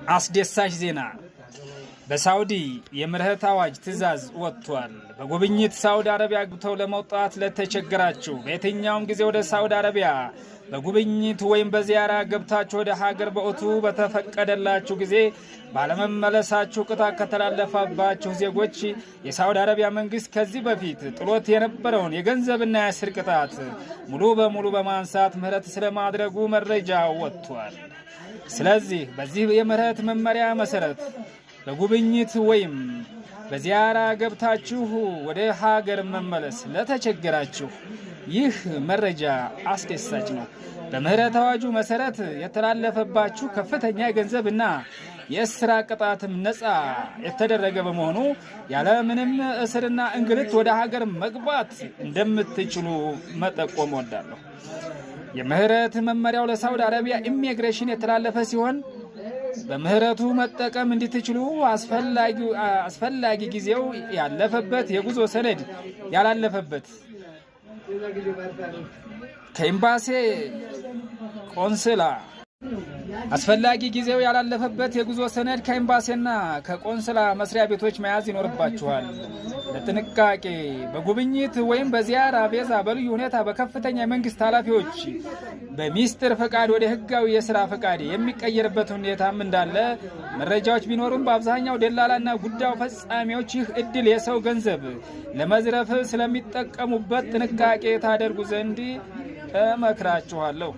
አስደሳች ዜና በሳውዲ የምህረት አዋጅ ትዕዛዝ ወጥቷል። በጉብኝት ሳውዲ አረቢያ ገብተው ለመውጣት ለተቸገራችሁ በየትኛውም ጊዜ ወደ ሳውዲ አረቢያ በጉብኝት ወይም በዚያራ ገብታችሁ ወደ ሀገር በወቅቱ በተፈቀደላችሁ ጊዜ ባለመመለሳችሁ ቅጣት ከተላለፈባችሁ ዜጎች የሳውዲ አረቢያ መንግስት ከዚህ በፊት ጥሎት የነበረውን የገንዘብና የእስር ቅጣት ሙሉ በሙሉ በማንሳት ምህረት ስለማድረጉ መረጃ ወጥቷል። ስለዚህ በዚህ የምህረት መመሪያ መሰረት በጉብኝት ወይም በዚያራ ገብታችሁ ወደ ሀገር መመለስ ለተቸገራችሁ ይህ መረጃ አስደሳች ነው። በምህረት አዋጁ መሰረት የተላለፈባችሁ ከፍተኛ የገንዘብና የእስር ቅጣትም ነፃ የተደረገ በመሆኑ ያለ ምንም እስርና እንግልት ወደ ሀገር መግባት እንደምትችሉ መጠቆም ወዳለሁ። የምህረት መመሪያው ለሳውዲ አረቢያ ኢሚግሬሽን የተላለፈ ሲሆን በምህረቱ መጠቀም እንድትችሉ አስፈላጊ ጊዜው ያለፈበት የጉዞ ሰነድ ያላለፈበት ከኤምባሲ ቆንስላ አስፈላጊ ጊዜው ያላለፈበት የጉዞ ሰነድ ከኤምባሲና ከቆንስላ መስሪያ ቤቶች መያዝ ይኖርባችኋል። ለጥንቃቄ በጉብኝት ወይም በዚያራ ቪዛ በልዩ ሁኔታ በከፍተኛ የመንግስት ኃላፊዎች በሚስጥር ፈቃድ ወደ ህጋዊ የሥራ ፈቃድ የሚቀየርበት ሁኔታም እንዳለ መረጃዎች ቢኖሩም በአብዛኛው ደላላና ጉዳዩ ፈጻሚዎች ይህ እድል የሰው ገንዘብ ለመዝረፍ ስለሚጠቀሙበት ጥንቃቄ ታደርጉ ዘንድ እመክራችኋለሁ።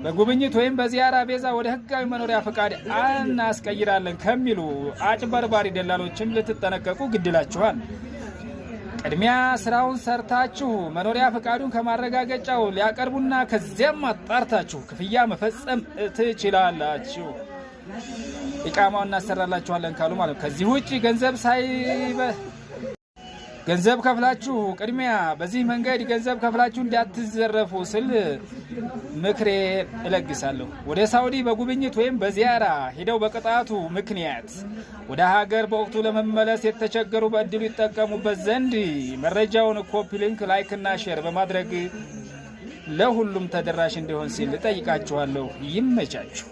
በጉብኝት ወይም በዚያራ ቪዛ ወደ ህጋዊ መኖሪያ ፈቃድ እናስቀይራለን ከሚሉ አጭበርባሪ ደላሎችም ልትጠነቀቁ ግድላችኋል። ቅድሚያ ስራውን ሰርታችሁ መኖሪያ ፈቃዱን ከማረጋገጫው ሊያቀርቡና ከዚያም አጣርታችሁ ክፍያ መፈጸም ትችላላችሁ። ኢቃማውን እናሰራላችኋለን ካሉ ማለት ከዚህ ውጪ ገንዘብ ከፍላችሁ ቅድሚያ በዚህ መንገድ ገንዘብ ከፍላችሁ እንዳትዘረፉ ስል ምክሬ እለግሳለሁ። ወደ ሳውዲ በጉብኝት ወይም በዚያራ ሄደው በቅጣቱ ምክንያት ወደ ሀገር በወቅቱ ለመመለስ የተቸገሩ በእድሉ ይጠቀሙበት ዘንድ መረጃውን ኮፒ ሊንክ፣ ላይክ እና ሼር በማድረግ ለሁሉም ተደራሽ እንዲሆን ሲል እጠይቃችኋለሁ። ይመቻችሁ።